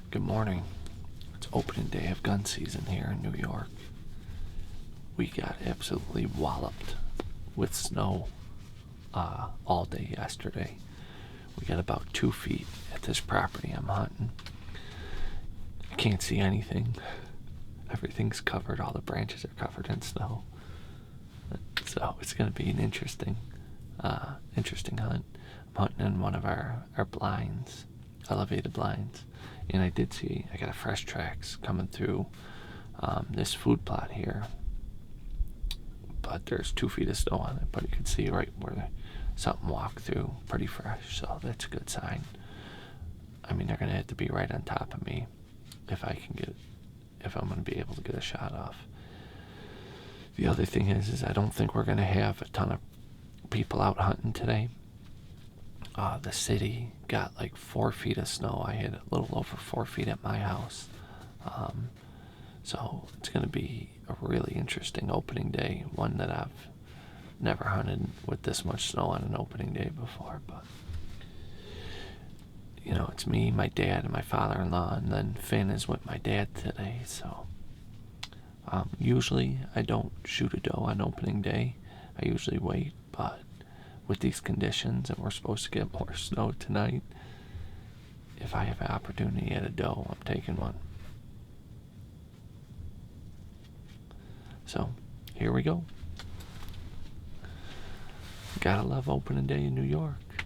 Good morning. It's opening day of gun season here in New York. We got absolutely walloped with snow all day yesterday. We got about 2 feet at this property I'm hunting. I can't see anything. Everything's covered. All the branches are covered in snow. So it's going to be an interesting hunt. I'm hunting in one of our blinds, elevated blinds. And I got a fresh tracks coming through this food plot here. But there's 2 feet of snow on it, but you can see right where something walked through, pretty fresh, so that's a good sign. I mean, they're going to have to be right on top of me if I'm going to be able to get a shot off. The other thing is I don't think we're going to have a ton of people out hunting today. The city got like 4 feet of snow. I had a little over 4 feet at my house. So it's going to be a really interesting opening day, one that I've never hunted with this much snow on an opening day before. But, it's me, my dad, and my father-in-law, and then Finn is with my dad today. So usually I don't shoot a doe on opening day. I usually wait, but with these conditions, and we're supposed to get more snow tonight, if I have an opportunity at a doe, I'm taking one. So, here we go. Gotta love opening day in New York.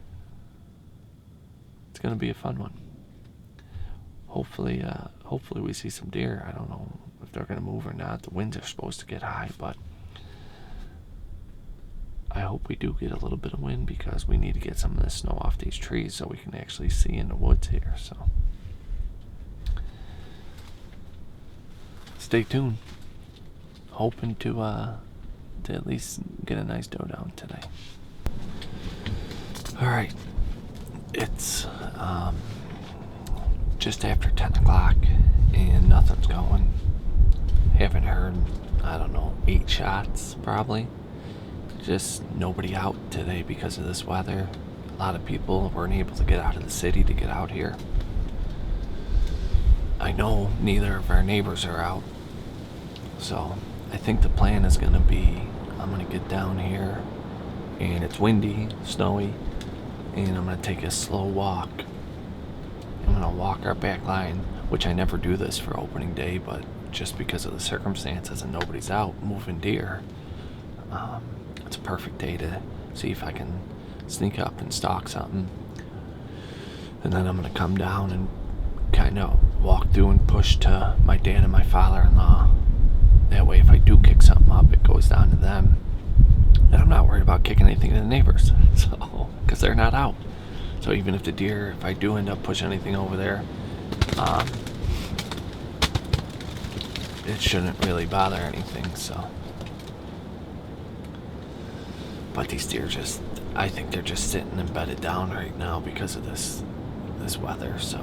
It's gonna be a fun one. Hopefully we see some deer. I don't know if they're gonna move or not. The winds are supposed to get high, but I hope we do get a little bit of wind because we need to get some of this snow off these trees so we can actually see in the woods here. So stay tuned. Hoping to at least get a nice doe down today. All right, it's just after 10 o'clock and nothing's going. Haven't heard, 8 shots probably. Just nobody out today because of this weather. A lot of people weren't able to get out of the city to get out here. I know neither of our neighbors are out. So I think the plan is going to be, I'm going to get down here and it's windy, snowy, and I'm going to take a slow walk. I'm going to walk our back line, which I never do this for opening day, but just because of the circumstances and nobody's out moving deer, it's a perfect day to see if I can sneak up and stalk something. And then I'm going to come down and kind of walk through and push to my dad and my father-in-law. That way, if I do kick something up, it goes down to them. And I'm not worried about kicking anything to the neighbors, because they're not out. So even if if I do end up pushing anything over there, it shouldn't really bother anything, so. But these deer I think they're just sitting and bedded down right now because of this weather, so.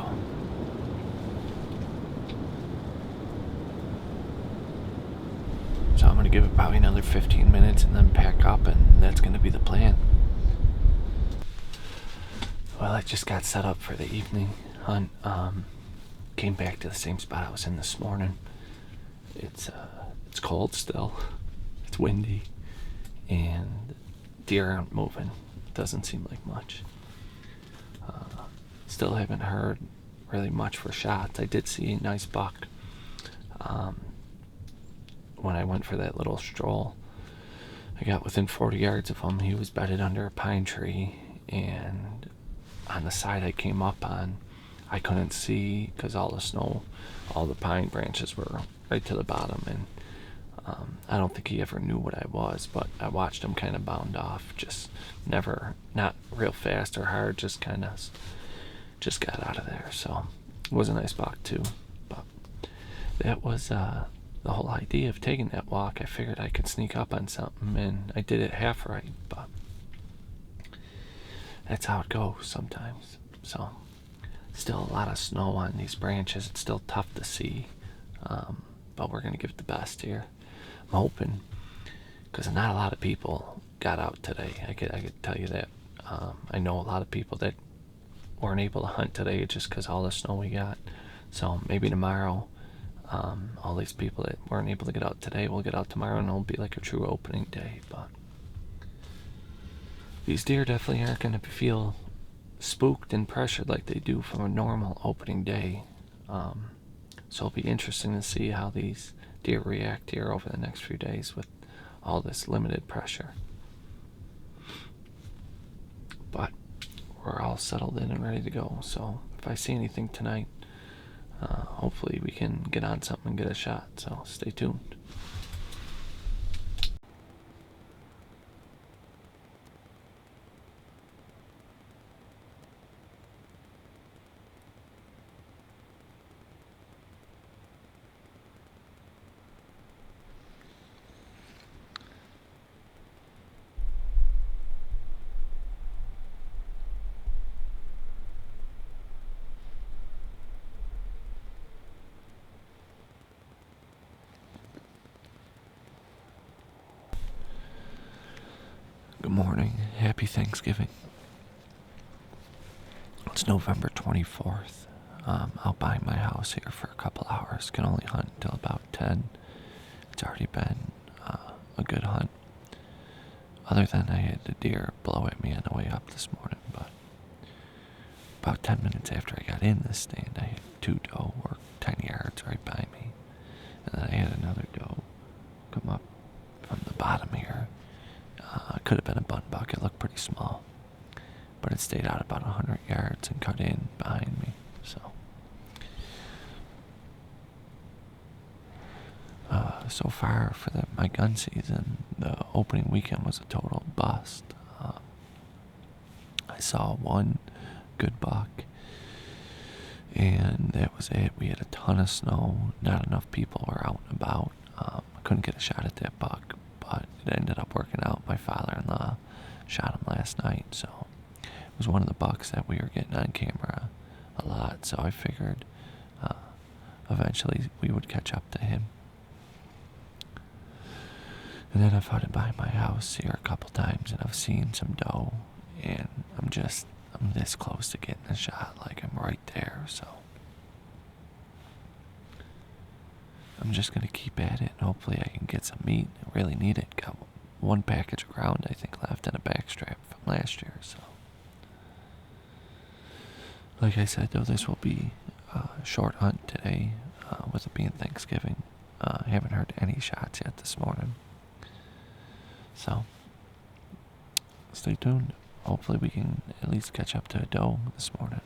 So I'm going to give it probably another 15 minutes and then pack up, and that's going to be the plan. Well, I just got set up for the evening hunt. Came back to the same spot I was in this morning. It's cold still. It's windy. And deer aren't moving. Doesn't seem like much. Still haven't heard really much for shots. I did see a nice buck when I went for that little stroll. I got within 40 yards of him. He was bedded under a pine tree, and on the side I came up on, I couldn't see because all the snow, all the pine branches were right to the bottom, and I don't think he ever knew what I was, but I watched him kind of bound off, not real fast or hard, just got out of there. So it was a nice buck too, but that was the whole idea of taking that walk. I figured I could sneak up on something, and I did it half right, but that's how it goes sometimes. So still a lot of snow on these branches. It's still tough to see, but we're gonna give it the best here. I'm hoping, because not a lot of people got out today. I could tell you that. I know a lot of people that weren't able to hunt today just because all the snow we got. So maybe tomorrow, all these people that weren't able to get out today will get out tomorrow, and it'll be like a true opening day. But these deer definitely aren't going to feel spooked and pressured like they do from a normal opening day. So it'll be interesting to see how these deer react here over the next few days with all this limited pressure. But we're all settled in and ready to go. So if I see anything tonight, hopefully we can get on something and get a shot. So stay tuned. Good morning. Happy Thanksgiving. It's November 24th. Out by my house here for a couple hours. Can only hunt until about 10. It's already been a good hunt. Other than I had a deer blow at me on the way up this morning, but about 10 minutes after I got in this stand, I had two doe work 10 yards right by me. And then I had another doe come up from the bottom here. It could have been a bun buck. It looked pretty small. But it stayed out about 100 yards and cut in behind me. So far for my gun season, the opening weekend was a total bust. I saw one good buck, and that was it. We had a ton of snow. Not enough people were out and about. I couldn't get a shot at that buck, but it ended up working out. My father-in-law shot him last night, so it was one of the bucks that we were getting on camera a lot. So I figured eventually we would catch up to him. And then I've hunted by my house here a couple times, and I've seen some doe, and I'm this close to getting a shot, like I'm right there. So I'm just gonna keep at it, and hopefully I can get some meat. I really need it. Got one package of ground, I think, left in a backstrap from last year. So, like I said, though, this will be a short hunt today, with it being Thanksgiving. I haven't heard any shots yet this morning. So, stay tuned. Hopefully we can at least catch up to a doe this morning.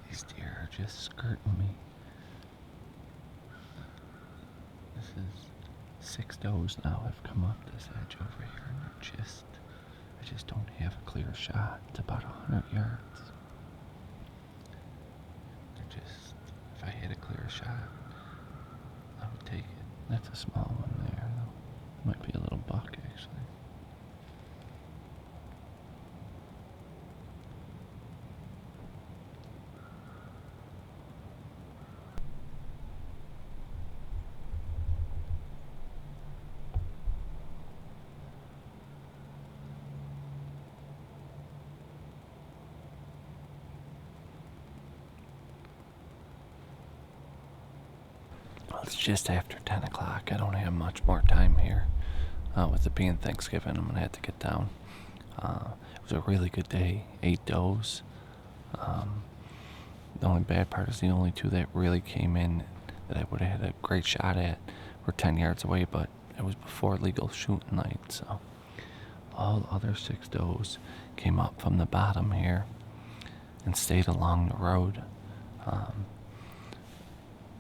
These deer are just skirting me. This is 6 does now have come up this edge over here, and I just don't have a clear shot. It's about 100 yards. If I had a clear shot, I would take it. That's a small one there, though. Might be a little buck, actually. it's just after 10 o'clock. I don't have much more time here. With it being Thanksgiving, I'm going to have to get down. It was a really good day. 8 does. The only bad part is the only 2 that really came in that I would have had a great shot at were 10 yards away, but it was before legal shooting night, so all the other 6 does came up from the bottom here and stayed along the road.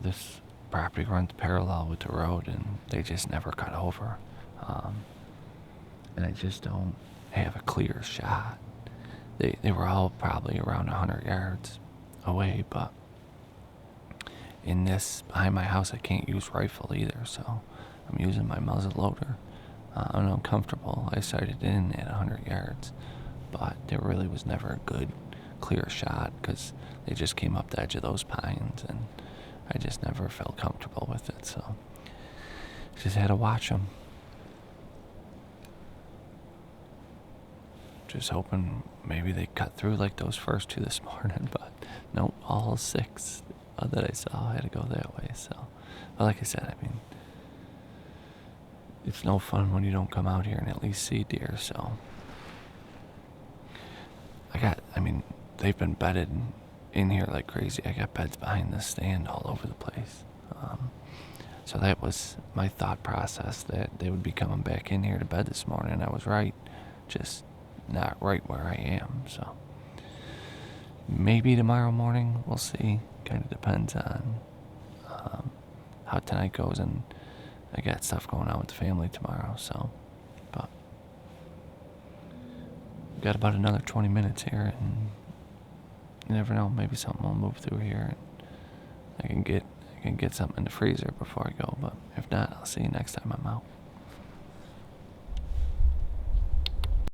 This property runs parallel with the road, and they just never cut over. And I just don't have a clear shot. They were all probably around 100 yards away, but in this, behind my house, I can't use rifle either, so I'm using my muzzle loader. I'm uncomfortable. I sighted in at 100 yards, but there really was never a good, clear shot because they just came up the edge of those pines, and I just never felt comfortable with it, so just had to watch them. Just hoping maybe they cut through like those first 2 this morning, but nope, all 6 that I saw had to go that way, so. But like I said, I mean, it's no fun when you don't come out here and at least see deer, so. They've been bedded in here like crazy. I got beds behind the stand all over the place. So that was my thought process, that they would be coming back in here to bed this morning. I was right, just not right where I am, so. Maybe tomorrow morning, we'll see. Kind of depends on how tonight goes, and I got stuff going on with the family tomorrow, so. But got about another 20 minutes here, and you never know, maybe something will move through here, and I can get something in the freezer before I go. But if not, I'll see you next time I'm out.